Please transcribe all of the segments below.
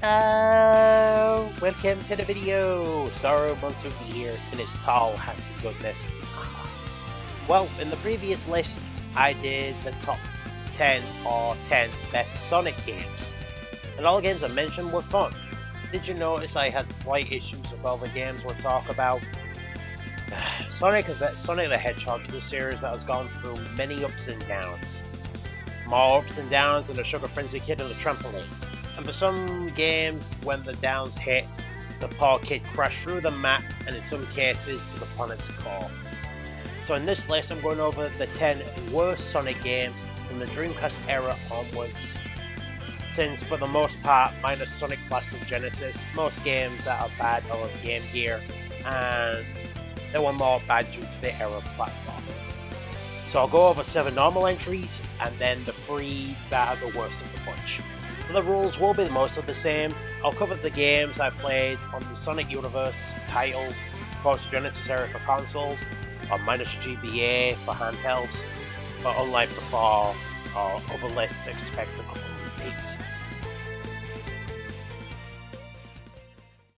Welcome to the video. SaruFoxUK here in its tall, handsome goodness. Well, in the previous list, I did the top 10 or 10 best Sonic games. And all the games I mentioned were fun. Did you notice I had slight issues with all the games we'll talk about? Sonic the Hedgehog is a series that has gone through many ups and downs. More ups and downs than a sugar-frenzy kid on a trampoline. And for some games, when the downs hit, the poor kid crashed through the map and in some cases to the planet's core. So in this list, I'm going over the 10 worst Sonic games from the Dreamcast era onwards. Since for the most part, minus Sonic Blast and Genesis, most games that are bad are on Game Gear, and they were more bad due to the era platform. So I'll go over 7 normal entries, and then the 3 that are the worst of the bunch. The rules will be most of the same. I'll cover the games I played on the Sonic Universe titles, post Genesis era for consoles, or minus GBA for handhelds, but unlike before, or other lists, expect a couple of repeats.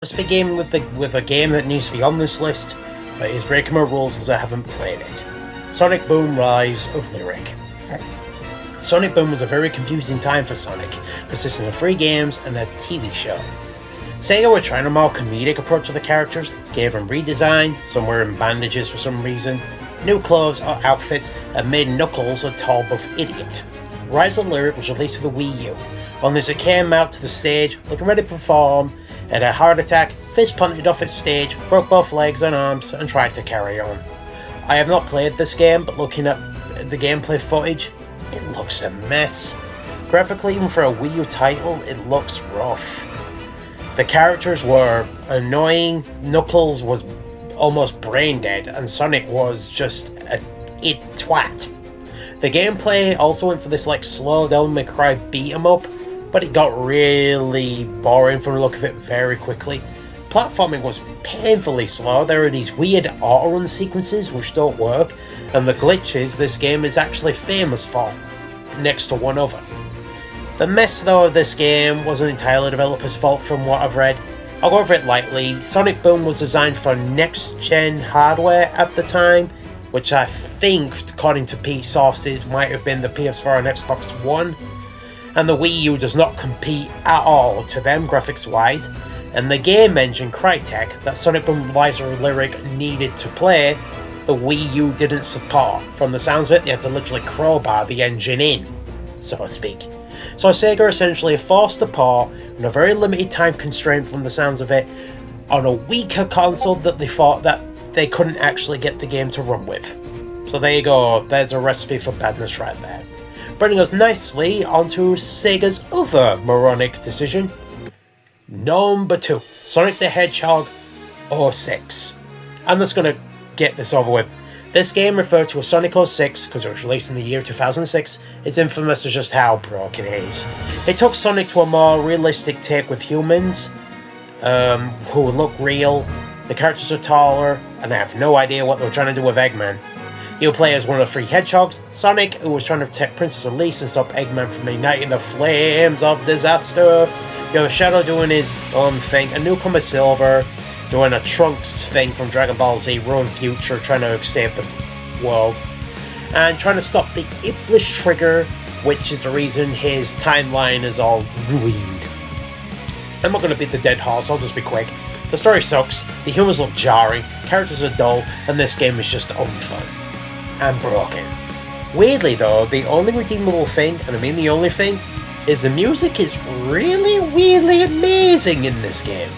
Let's begin with a game that needs to be on this list, but is breaking my rules as I haven't played it. Sonic Boom Rise of Lyric. Sonic Boom was a very confusing time for Sonic, consisting of 3 games and a TV show. Sega were trying a more comedic approach to the characters, gave them redesign, some wearing bandages for some reason, new clothes or outfits, and made Knuckles a tall buff idiot. Rise of Lyric was released for the Wii U, only as it came out to the stage, looking ready to perform, had a heart attack, fist punted off its stage, broke both legs and arms, and tried to carry on. I have not played this game, but looking at the gameplay footage, it looks a mess. Graphically, even for a Wii U title, it looks rough. The characters were annoying, Knuckles was almost brain dead, and Sonic was just a twat. The gameplay also went for this slow Devil May Cry beat 'em up, but it got really boring from the look of it very quickly. Platforming was painfully slow. There are these weird auto-run sequences which don't work, and the glitches this game is actually famous for, next to one other. The mess though of this game wasn't entirely the developer's fault from what I've read. I'll go over it lightly. Sonic Boom was designed for next-gen hardware at the time, which I think, according to P sources, might have been the PS4 and Xbox One, and the Wii U does not compete at all to them graphics-wise. And the game engine Crytek that Sonic Boom Rise of Lyric needed to play, the Wii U didn't support. From the sounds of it, they had to literally crowbar the engine in, so to speak. So Sega essentially forced the port, on a very limited time constraint from the sounds of it, on a weaker console that they thought that they couldn't actually get the game to run with. So there you go, there's a recipe for badness right there. Bringing us nicely onto Sega's other moronic decision. Number 2, Sonic the Hedgehog 06. I'm just going to get this over with. This game, referred to as Sonic 06 because it was released in the year 2006, is infamous as just how broken it is. It took Sonic to a more realistic take with humans, who look real, the characters are taller, and I have no idea what they were trying to do with Eggman. You'll play as one of the 3 hedgehogs, Sonic, who was trying to protect Princess Elise and stop Eggman from igniting the flames of disaster. You have Shadow doing his own thing, a newcomer Silver doing a Trunks thing from Dragon Ball Z Ruin Future, trying to save the world, and trying to stop the Iblis Trigger, which is the reason his timeline is all ruined. I'm not going to beat the dead horse, I'll just be quick. The story sucks, the humors look jarring, characters are dull, and this game is just unfun. And broken. Weirdly though, the only redeemable thing, and I mean the only thing, is the music is really weirdly amazing in this game.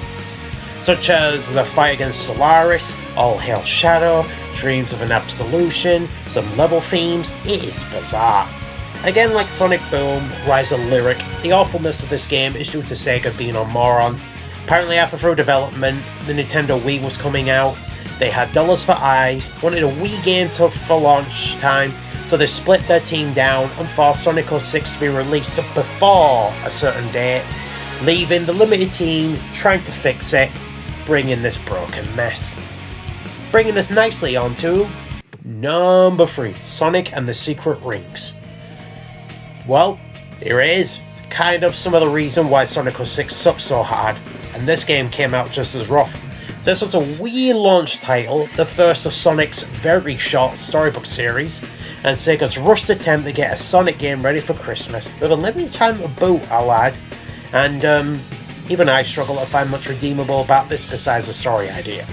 Such as the fight against Solaris, All Hail Shadow, Dreams of an Absolution, some level themes, it is bizarre. Again, like Sonic Boom, Rise of Lyric, the awfulness of this game is due to Sega being a moron. Apparently after through development, the Nintendo Wii was coming out, they had dollars for eyes, wanted a Wii game for launch time, so they split their team down and forced Sonic 06 to be released before a certain date, leaving the limited team trying to fix it, bringing this broken mess. Bringing us nicely onto number 3, Sonic and the Secret Rings. Well, here it is. kind of some of the reason why Sonic 06 sucked so hard, and this game came out just as rough. This was a Wii launch title, the first of Sonic's very short storybook series, and Sega's rushed attempt to get a Sonic game ready for Christmas, with a limited time to boot, I'll add, and even I struggle to find much redeemable about this besides the story idea.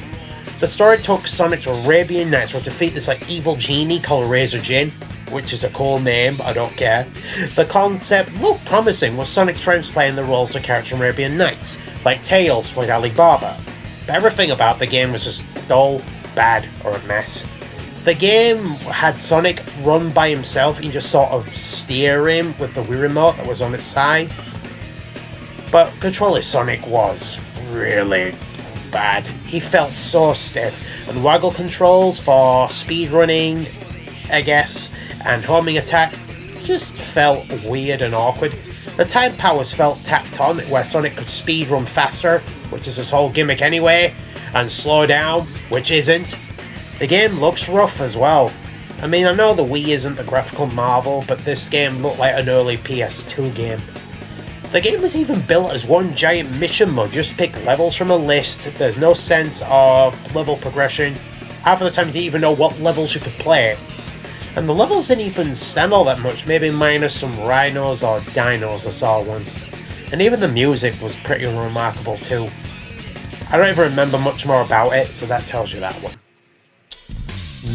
The story took Sonic to Arabian Nights where to defeat this evil genie called Razor Jin, which is a cool name, but I don't care. The concept looked promising, with Sonic's friends playing the roles of characters in Arabian Nights, like Tails played Alibaba. But everything about the game was just dull, bad, or a mess. The game had Sonic run by himself and just sort of steer him with the Wii remote that was on its side. But controlling Sonic was really bad. He felt so stiff, and waggle controls for speedrunning, I guess, and homing attack just felt weird and awkward. The time powers felt tacked on, where Sonic could speedrun faster, which is his whole gimmick anyway, and slow down, which isn't. The game looks rough as well. I mean, I know the Wii isn't the graphical marvel, but this game looked like an early PS2 game. The game was even built as one giant mission mode, just pick levels from a list, there's no sense of level progression, half of the time you didn't even know what levels you could play. And the levels didn't even stand all that much, maybe minus some rhinos or dinos I saw once. And even the music was pretty remarkable too. I don't even remember much more about it, so that tells you that one.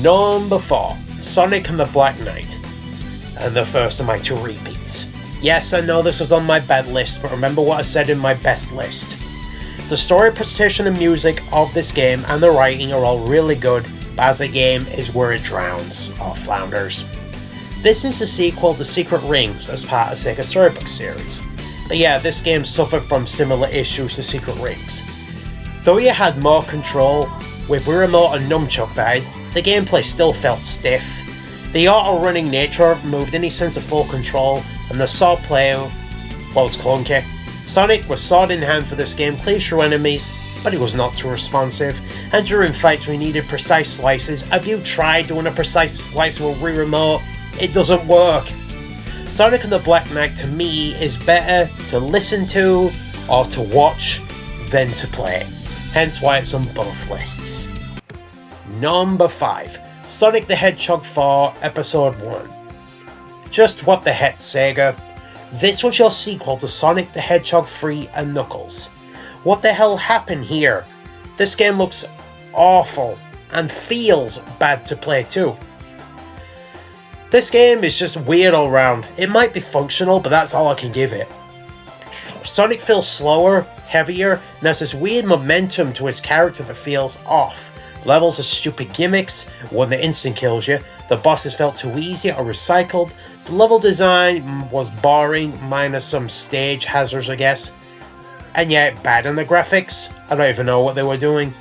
Number 4, Sonic and the Black Knight, and the first of my 2 repeats. Yes, I know this was on my bad list, but remember what I said in my best list. The story, presentation and music of this game and the writing are all really good, but as a game is where it drowns, or flounders. This is the sequel to Secret Rings as part of Sega's Storybook series. But yeah, this game suffered from similar issues to Secret Rings. Though you had more control, with Wii Remote and Nunchuk guys, the gameplay still felt stiff. The auto-running nature removed any sense of full control, and the sword play was clunky. Sonic was sword in hand for this game, cleaves through enemies, but he was not too responsive, and during fights we needed precise slices. Have you tried doing a precise slice with a Wii Remote? It doesn't work. Sonic and the Black Knight to me is better to listen to or to watch than to play, hence why it's on both lists. Number 5. Sonic the Hedgehog 4 Episode 1. Just what the heck, Sega? This was your sequel to Sonic the Hedgehog 3 and Knuckles. What the hell happened here? This game looks awful and feels bad to play too. This game is just weird all round. It might be functional, but that's all I can give it. Sonic feels slower, heavier, and has this weird momentum to his character that feels off. Levels are stupid gimmicks, one that instant kills you. The bosses felt too easy or recycled. The level design was boring, minus some stage hazards, I guess. And yet, bad on the graphics. I don't even know what they were doing.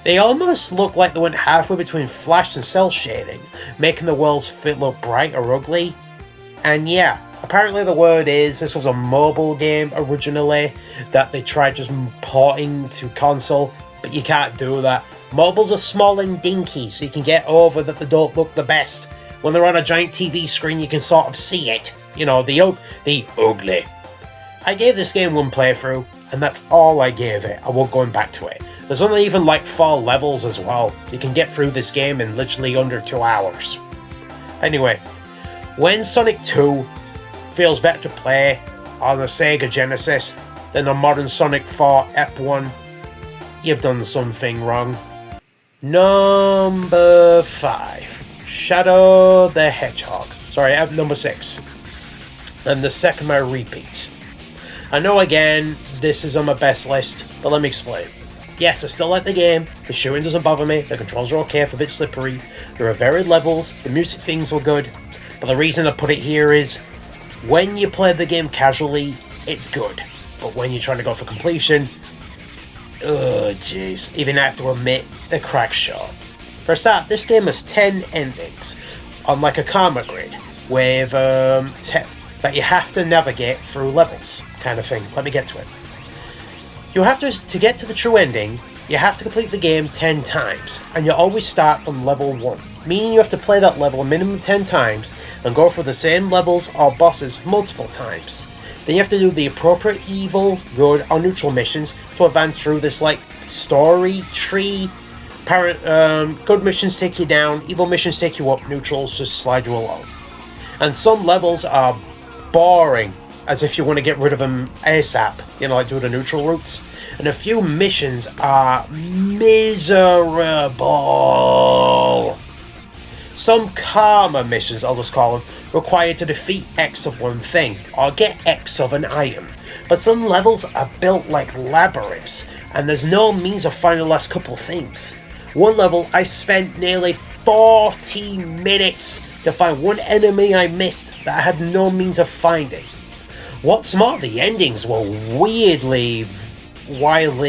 They almost look like they went halfway between flash and cell shading, making the worlds look bright or ugly. And yeah, apparently the word is this was a mobile game originally that they tried just porting to console, but you can't do that. Mobiles are small and dinky, so you can get over that they don't look the best. When they're on a giant TV screen, you can sort of see it. You know, the ugly. I gave this game 1 playthrough, and that's all I gave it. I won't go back to it. There's only even like 4 levels as well. You can get through this game in literally under 2 hours. Anyway, when Sonic 2 feels better to play on a Sega Genesis than a modern Sonic 4 Ep 1, you've done something wrong. Number 5. Shadow the Hedgehog. Sorry, number 6. And the second my repeats. I know again, this is on my best list, but let me explain. Yes, I still like the game, the shooting doesn't bother me, the controls are okay if a bit slippery, there are varied levels, the music things were good, but the reason I put it here is, when you play the game casually, it's good, but when you're trying to go for completion, oh jeez, even I have to admit, the crack's short. For a start, this game has 10 endings, on like a karma grid, with that you have to navigate through levels, kind of thing. Let me get to it. You have to get to the true ending, you have to complete the game 10 times, and you always start from level 1, meaning you have to play that level a minimum 10 times, and go through the same levels or bosses multiple times. Then you have to do the appropriate evil, good, or neutral missions to advance through this like story tree. Good missions take you down, evil missions take you up, neutrals just slide you along. And some levels are boring, as if you want to get rid of them ASAP, like do the neutral routes. And a few missions are miserable. Some karma missions, I'll just call them, require to defeat X of one thing, or get X of an item. But some levels are built like labyrinths, and there's no means of finding the last couple of things. One level, I spent nearly 40 minutes to find one enemy I missed that I had no means of finding. What's more, the endings were wildly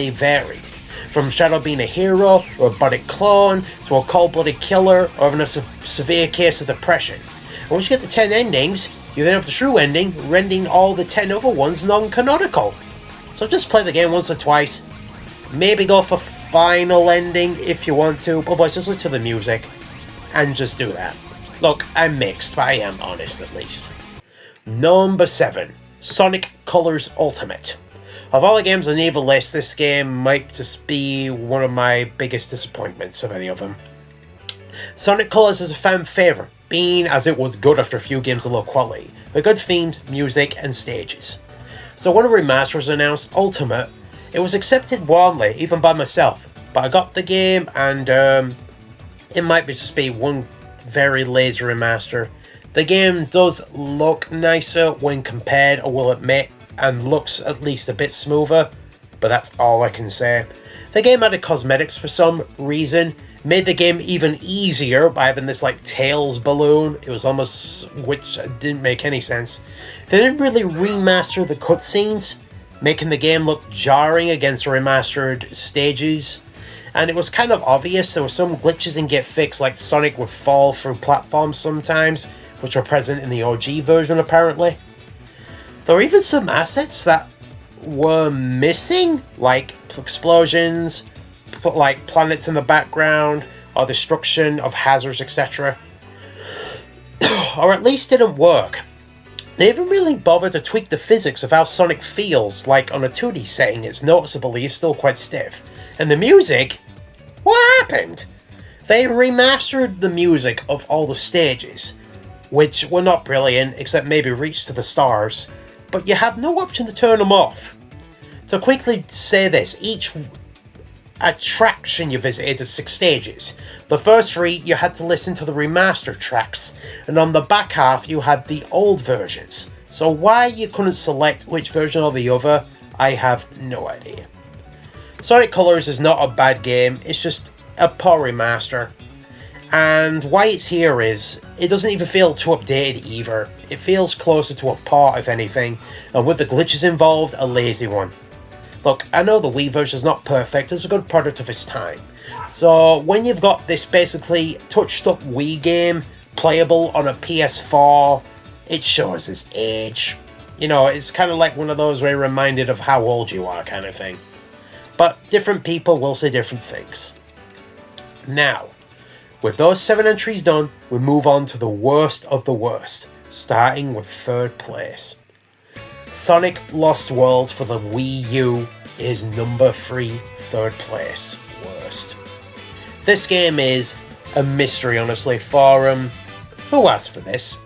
varied. From Shadow being a hero, or a robotic clone, to a cold-blooded killer, or even a severe case of depression. And once you get the 10 endings, you then have the true ending, rendering all the 10 other ones non-canonical. So just play the game once or twice, maybe go for final ending if you want to, but otherwise just listen to the music, and just do that. Look, I'm mixed, but I am honest at least. Number 7. Sonic Colors Ultimate. Of all the games on the evil list, this game might just be one of my biggest disappointments of any of them. Sonic Colors is a fan favourite, being as it was good after a few games of low quality, with good themes, music, and stages. So when a remaster was announced, Ultimate, it was accepted warmly, even by myself, but I got the game and it might just be one very lazy remaster. The game does look nicer when compared, I will admit, and looks at least a bit smoother, but that's all I can say. The game added cosmetics for some reason, made the game even easier by having this like Tails balloon. It was almost, which didn't make any sense. They didn't really remaster the cutscenes, making the game look jarring against the remastered stages. And it was kind of obvious there were some glitches in get fixed, like Sonic would fall through platforms sometimes, which were present in the OG version apparently. There were even some assets that were missing, like explosions, like planets in the background, or destruction of hazards, etc. Or at least didn't work. They even really bothered to tweak the physics of how Sonic feels, like on a 2D setting it's noticeably still quite stiff. And the music? What happened? They remastered the music of all the stages, which were not brilliant, except maybe Reach to the Stars, but you have no option to turn them off. To quickly say this, each attraction you visited had 6 stages. The first 3 you had to listen to the remastered tracks, and on the back half you had the old versions. So why you couldn't select which version or the other, I have no idea. Sonic Colors is not a bad game, it's just a poor remaster. And why it's here is, it doesn't even feel too updated either. It feels closer to a port if anything, and with the glitches involved, a lazy one. Look, I know the Wii version is not perfect, it's a good product of its time. So when you've got this basically touched up Wii game, playable on a PS4, it shows its age. It's kind of like one of those where you're reminded of how old you are kind of thing. But different people will say different things. Now, with those 7 entries done, we move on to the worst of the worst, starting with 3rd place. Sonic Lost World for the Wii U is number 3, 3rd place, worst. This game is a mystery, honestly, for who asked for this?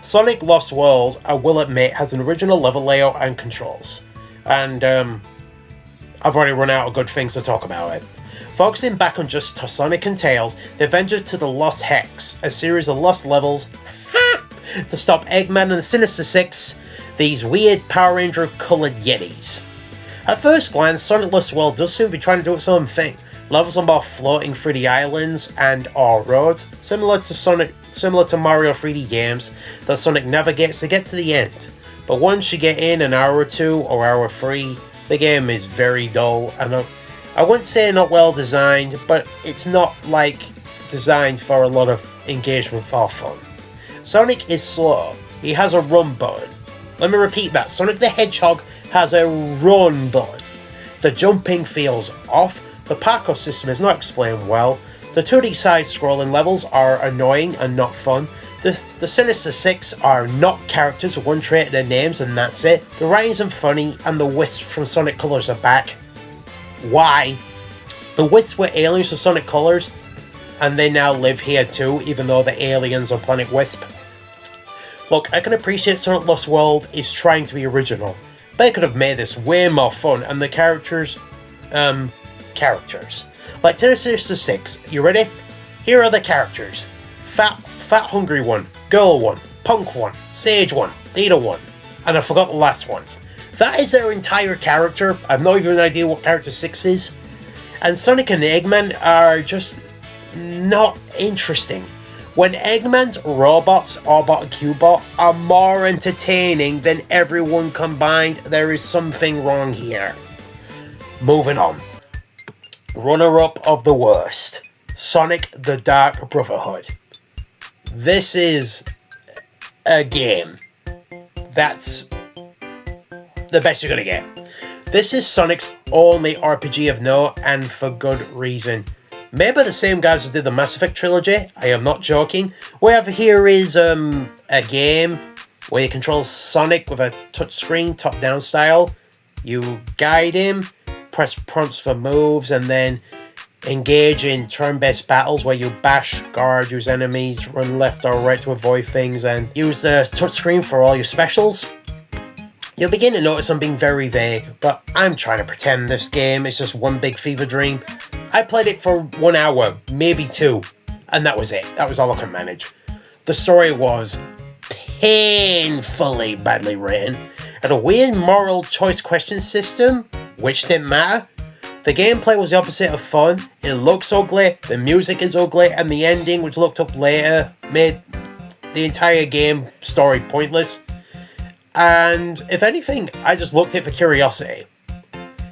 Sonic Lost World, I will admit, has an original level layout and controls, and I've already run out of good things to talk about it. Focusing back on just Sonic and Tails, they ventured to the Lost Hex, a series of lost levels to stop Eggman and the Sinister Six, these weird Power Ranger coloured Yetis. At first glance, Sonic Lost World does seem to be trying to do its own thing. Levels involve floating through the islands and or roads, similar to Mario 3D games that Sonic navigates to get to the end. But once you get in an hour or 2 or hour 3, the game is very dull, and I wouldn't say not well designed, but it's not like designed for a lot of engagement or fun. Sonic is slow. He has a run button. Let me repeat that. Sonic the Hedgehog has a run button. The jumping feels off. The parkour system is not explained well. The 2D side-scrolling levels are annoying and not fun. The Sinister Six are not characters with one trait in their names and that's it. The Ryan's and Funny and the Wisp from Sonic Colors are back. Why? The Wisps were aliens from Sonic Colors and they now live here too, even though they're aliens on Planet Wisp. Look, I can appreciate Sonic Lost World is trying to be original, but they could have made this way more fun and the characters. Like Sinister Six, you ready? Here are the characters. Fat hungry one, girl one, punk one, sage one, leader one, and I forgot the last one. That is their entire character. I have no even idea what character 6 is. And Sonic and Eggman are just not interesting. When Eggman's robots, Orbot and Cubot, are more entertaining than everyone combined, there is something wrong here. Moving on. Runner-up of the worst. Sonic the Dark Brotherhood. This is a game that's the best you're gonna get. This is Sonic's only RPG of note, and for good reason. Made by the same guys who did the Mass Effect trilogy, I am not joking. What we have here is a game where you control Sonic with a touchscreen, top-down style. You guide him, press prompts for moves, and then engage in turn-based battles where you bash, guard, use enemies, run left or right to avoid things, and use the touchscreen for all your specials. You'll begin to notice I'm being very vague, but I'm trying to pretend this game is just one big fever dream. I played it for 1 hour, maybe 2, and that was it. That was all I could manage. The story was painfully badly written, and a weird moral choice question system, which didn't matter. The gameplay was the opposite of fun. It looks ugly, the music is ugly, and the ending, which looked up later, made the entire game story pointless. And if anything, I just looked at it for curiosity.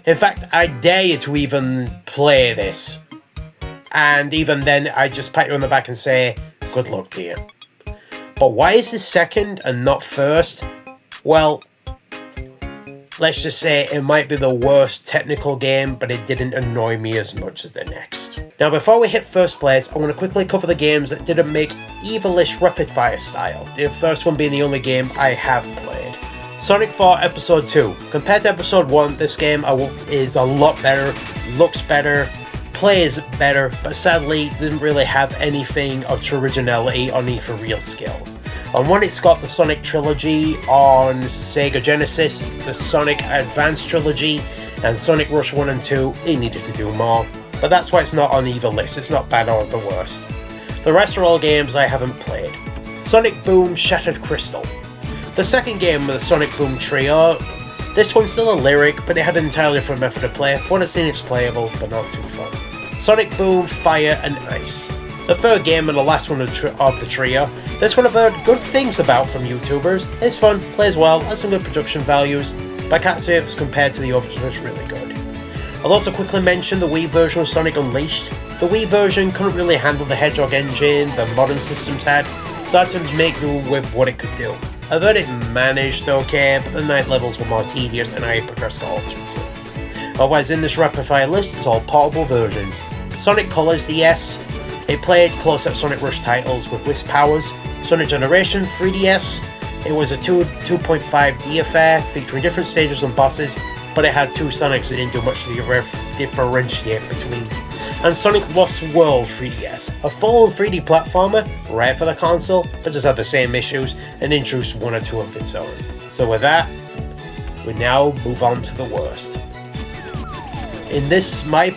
In fact, I dare you to even play this. And even then, I just pat you on the back and say, good luck to you. But why is this second and not first? Well, let's just say it might be the worst technical game, but it didn't annoy me as much as the next. Now, before we hit first place, I want to quickly cover the games that didn't make Evil-ish rapid fire style. The first one being the only game I have played. Sonic 4 Episode 2. Compared to Episode 1, this game is a lot better, looks better, plays better, but sadly didn't really have anything of true originality or need for real skill. On one, it's got the Sonic Trilogy on Sega Genesis, the Sonic Advance Trilogy, and Sonic Rush 1 and 2. It needed to do more, but that's why it's not on either list. It's not bad or the worst. The rest are all games I haven't played. Sonic Boom Shattered Crystal. The second game of the Sonic Boom trio. This one's still a lyric, but it had an entirely different method of play. One that's seen it's playable, but not too fun. Sonic Boom Fire and Ice. The third game and the last one of the trio. This one I've heard good things about from YouTubers. It's fun, plays well, has some good production values, but I can't say if it's compared to the others, it's really good. I'll also quickly mention the Wii version of Sonic Unleashed. The Wii version couldn't really handle the Hedgehog engine the modern systems had, so I had to make do with what it could do. I've heard it managed okay, but the night levels were more tedious and I progressed all through too. Otherwise, in this rapid fire list is all portable versions. Sonic Colors DS. It played close-up Sonic Rush titles with Wisp powers. Sonic Generation 3DS. It was a 2.5D affair featuring different stages and bosses, but it had two Sonics that didn't do much to differentiate between. And Sonic Lost World 3DS, a full 3D platformer, rare for the console, but just had the same issues and introduced one or two of its own. So with that, we now move on to the worst. In this, my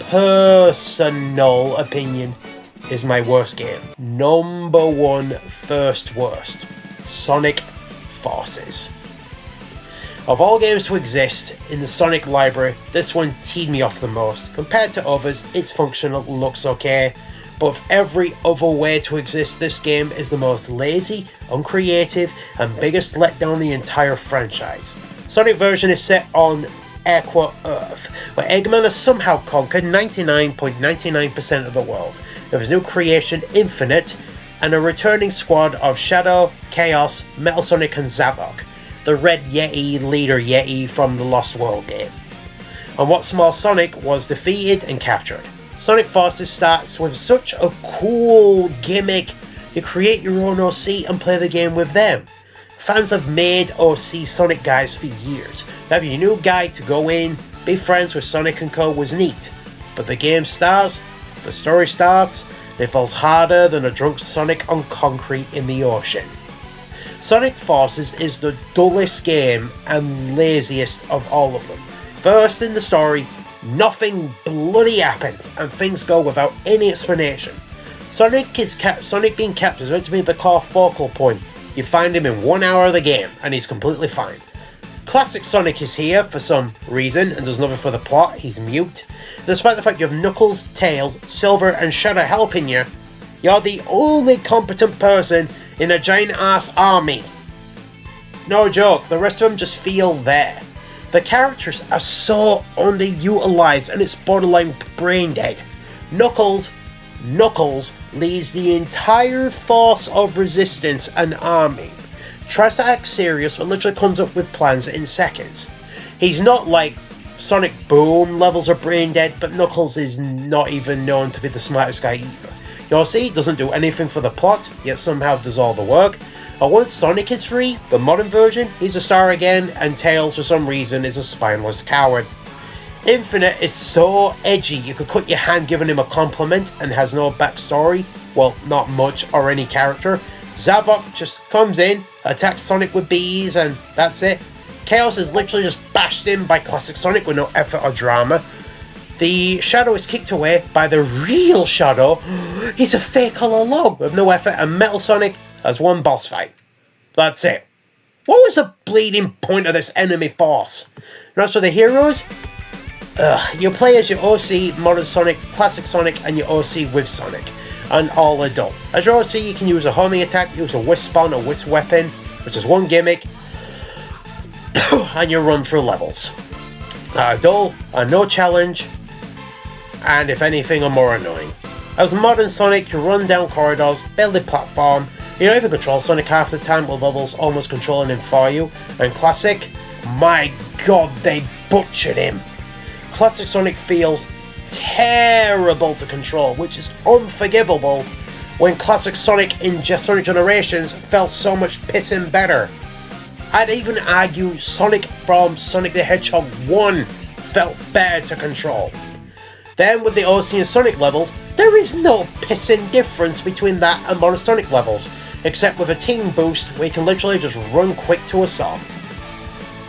personal opinion, is my worst game. Number 1 first worst. Sonic Forces. Of all games to exist in the Sonic library, this one teed me off the most. Compared to others, it's functional, looks okay, but with every other way to exist, this game is the most lazy, uncreative, and biggest letdown in the entire franchise. Sonic version is set on Aqua Earth, where Eggman has somehow conquered 99.99% of the world, with his new creation Infinite, and a returning squad of Shadow, Chaos, Metal Sonic and Zavok, the Red Yeti leader Yeti from the Lost World game. And what small Sonic was defeated and captured. Sonic Forces starts with such a cool gimmick, You create your own OC and play the game with them. Fans have made OC Sonic guides for years. Having a new guy to go in, be friends with Sonic and Co was neat. But the game starts, the story starts, it falls harder than a drunk Sonic on concrete in the ocean. Sonic Forces is the dullest game and laziest of all of them. First in the story, nothing bloody happens and things go without any explanation. Sonic being captured is meant to be the core focal point. You find him in 1 hour of the game and he's completely fine. Classic Sonic is here for some reason and does nothing for the plot. He's mute. Despite the fact you have Knuckles, Tails, Silver and Shadow helping you, you're the only competent person in a giant ass army. No joke, the rest of them just feel there. The characters are so underutilized and it's borderline brain dead. Knuckles leads the entire force of resistance and army. Tries to act serious but literally comes up with plans in seconds. He's not like Sonic Boom levels of brain dead, but Knuckles is not even known to be the smartest guy either. You'll see, doesn't do anything for the plot, yet somehow does all the work. And once Sonic is free, the modern version, he's a star again, and Tails for some reason is a spineless coward. Infinite is so edgy you could cut your hand giving him a compliment and has no backstory, well, not much or any character. Zavok just comes in, attacks Sonic with bees, and that's it. Chaos is literally just bashed in by classic Sonic with no effort or drama. The Shadow is kicked away by the real Shadow. He's a fake all along with no effort, and Metal Sonic has one boss fight. That's it. What was the bleeding point of this enemy force? And as for the heroes, you play as your OC, Modern Sonic, Classic Sonic, and your OC with Sonic, and all adult. As your OC, you can use a homing attack, use a Wisp Spawn or Wisp Weapon, which is one gimmick, and you run through levels. Dull, no challenge, and if anything, are more annoying. As Modern Sonic, you run down corridors, barely platform, you don't even control Sonic half the time with levels almost controlling him for you, and Classic, my god, they butchered him. Classic Sonic feels terrible to control, which is unforgivable when Classic Sonic in Sonic Generations felt so much pissing better. I'd even argue Sonic from Sonic the Hedgehog 1 felt better to control. Then with the OC and Sonic levels, there is no pissing difference between that and Modern Sonic levels, except with a team boost where you can literally just run quick to a song.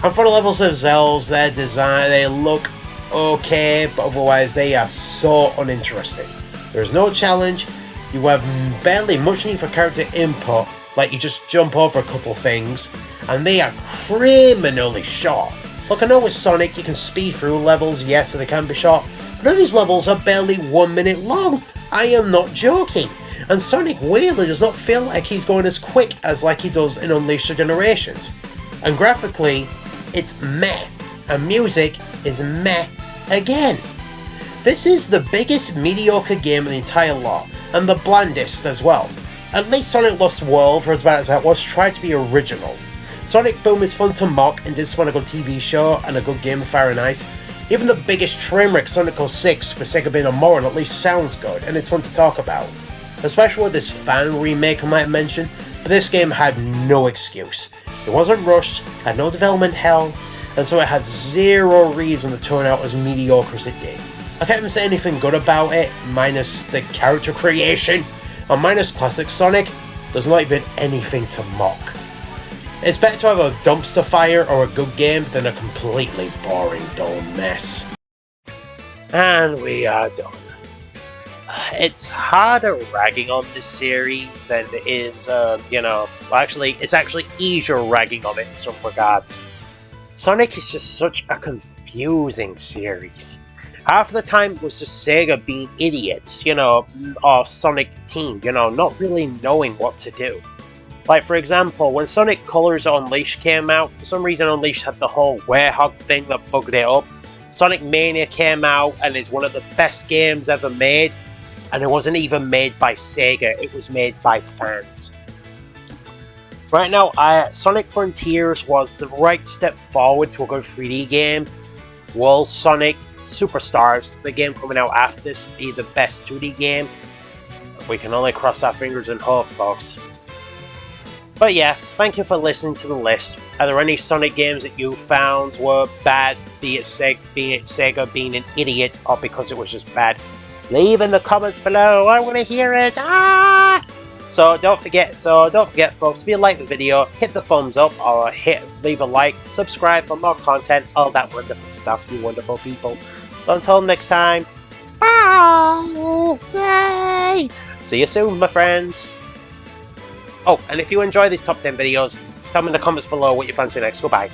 And for the levels themselves, their design, they look okay, but otherwise they are so uninteresting. There's no challenge, you have barely much need for character input, like you just jump over a couple things, and they are criminally short. Look, I know with Sonic you can speed through levels, yes, so they can be short, but these levels are barely 1 minute long. I am not joking. And Sonic weirdly does not feel like he's going as quick as like he does in Unleashed Generations. And graphically, it's meh. And music is meh again. This is the biggest mediocre game in the entire lot, and the blandest as well. At least Sonic Lost World, for as bad as that was, tried to be original. Sonic Boom is fun to mock and did spawn a good TV show and a good game of Fire and Ice. Even the biggest trainwreck Sonic 06, for sake of being immoral, at least sounds good and it's fun to talk about. Especially with this fan remake I might mention, but this game had no excuse. It wasn't rushed, had no development hell, and so it had zero reason to turn out as mediocre as it did. I can't even say anything good about it, minus the character creation, and minus Classic Sonic, there's not even anything to mock. It's better to have a dumpster fire or a good game than a completely boring, dull mess. And we are done. It's harder ragging on this series than it is, it's actually easier ragging on it in some regards. Sonic is just such a confusing series. Half the time it was just Sega being idiots, or Sonic Team, not really knowing what to do. Like, for example, when Sonic Colors Unleashed came out, for some reason Unleashed had the whole Werehog thing that bugged it up. Sonic Mania came out and is one of the best games ever made, and it wasn't even made by Sega, it was made by fans. Right now, Sonic Frontiers was the right step forward to a good 3D game. Will Sonic Superstars, the game coming out after this, be the best 2D game? We can only cross our fingers and hope, folks. But yeah, thank you for listening to the list. Are there any Sonic games that you found were bad, be it Sega being an idiot, or because it was just bad? Leave in the comments below, I want to hear it! Ah! So don't forget, folks, if you like the video, hit the thumbs up, or leave a like, subscribe for more content, all that wonderful stuff, you wonderful people. So until next time, bye! Yay! See you soon, my friends! Oh, and if you enjoy these top 10 videos, tell me in the comments below what you fancy next. Goodbye.